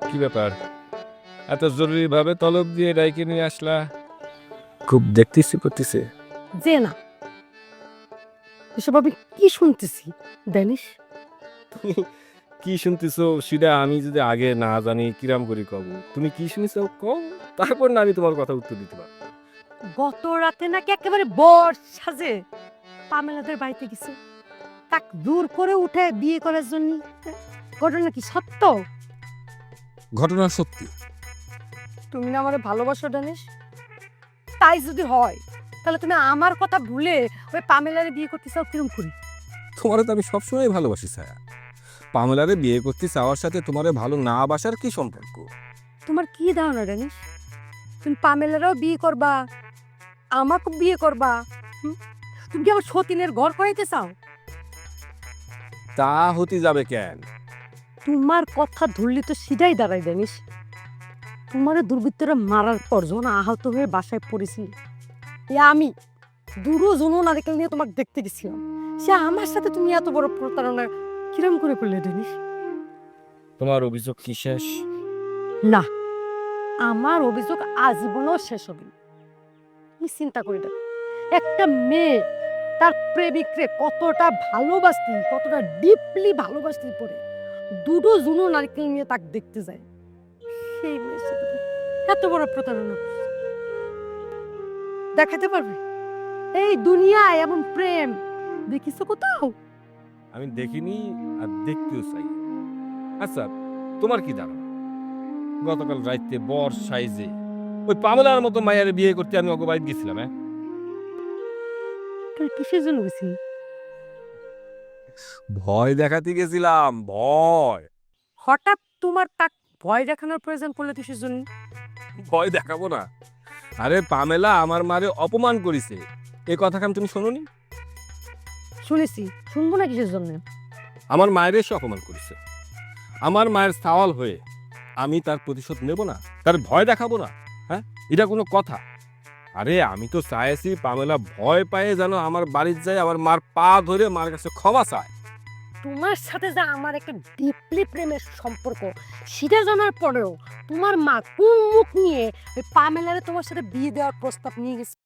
কি ব্যাপার, এত জরুরি ভাবে তলব দিয়ে ডাইকে নিয়ে আসলা? খুব দেখতে ইচ্ছে করতেছে। যে না, এসব আমি কি শুনতেছি ড্যানিশ? তুমি কি শুনতেছো সেটা আমি যদি আগে না জানি কিরাম করি কব? তুমি কি শুনেছো কও, তারপর না আমি তোমার কথা উত্তর দিতে পারবো। গত রাতে নাকি একেবারে বর সাজে পামেলাদের বাড়িতে গেছে, তাক দূর করে উঠে বিয়ে করার জন্য। ঘটনা কি সত্য? ঘটনা সত্যি। তুমি না আমারে ভালোবাসো ড্যানিশ? তাই যদি হয় তাহলে তুমি আমার কথা ভুলে ওই পামেলারে বিয়ে করতে চাও কিরম করি? তোমারে তো আমি সবসময় ভালোবাসি ছায়া। পামেলারে বিয়ে করতে চাওয়ার সাথে তোমারে ভালো না বাসার কি সম্পর্ক? তোমার কি ধারণা ড্যানিশ? তুমি পামেলারও বিয়ে করবা, আমাকে বিয়ে করবা? হুম? তুমি কি আমার সতীনের ঘর করাইতে চাও? তা হতে যাবে কেন? তোমার কথা ধরলে তো সিধাই দাঁড়াই ড্যানিশ। তোমার দুর্বৃত্তরা মারার পর যখন আহত হয়ে বাসায় পড়েছি, আমি দুরু যমুনারিকেল নিয়ে তোমাকে দেখতে গেছিলাম। সে আমার সাথে তুমি এত বড় প্রতারণা কিরম করে করলে ড্যানিশ? তোমার অভিযোগ কি শেষ? না, আমার অভিযোগ আজীবনও শেষ হবে না। তুমি চিন্তা করে দেখো, একটা মেয়ে তার প্রেমিকরে কতটা ভালোবাসতি, কতটা ডিপলি ভালোবাসতি পড়ে দুটো জুনো নারকেল নিয়ে তাকে দেখতে যায়। সেই মেয়ের সাথে তুমি এত বড় প্রতারণা দেখাতে পারবে? এই দুনিয়ায় এমন প্রেম দেখিছো কোথাও? আমি দেখিনি আর দেখতেও চাই। আচ্ছা, তোমার কি ধারণা গতকাল রাইতে বর সাইজে ওই পামেলার মতো মায়ের বিয়ে করতে আমি ওকে বাড়িতে গেছিলাম? হ্যাঁ, তুই কিসের জন্য গেছি? ভয় দেখাতে গেছিলাম, ভয়। হঠাৎ তোমার তাক ভয় দেখানোর প্রয়োজন পড়লে কিসের জন্য? ভয় দেখাবো না? আরে পামেলা আমার মারে অপমান করেছে, এ কথা কাম তুমি শোনোনি? শুনেছি, শুনবো না কিসের জন্য? আমার মায়ের এসে অপমান করেছে, আমার মায়ের সওয়াল হয়ে আমি তার প্রতিশোধ নেব না, তার ভয় দেখাবো না? হ্যাঁ, এটা কোনো কথা? আরে আমি তো চাইছি পামেলা ভয় পায় যেন আমার বাড়ির যায়, আমার মার পা ধরে মার কাছে ক্ষমা চায়। তোমার সাথে যে আমার একটা ডিপলি প্রেমের সম্পর্ক, সেটা জানার পরেও তোমার মা কোন মুখ নিয়ে ওই পামেলারে তোমার সাথে বিয়ে দেওয়ার প্রস্তাব নিয়ে গেছে?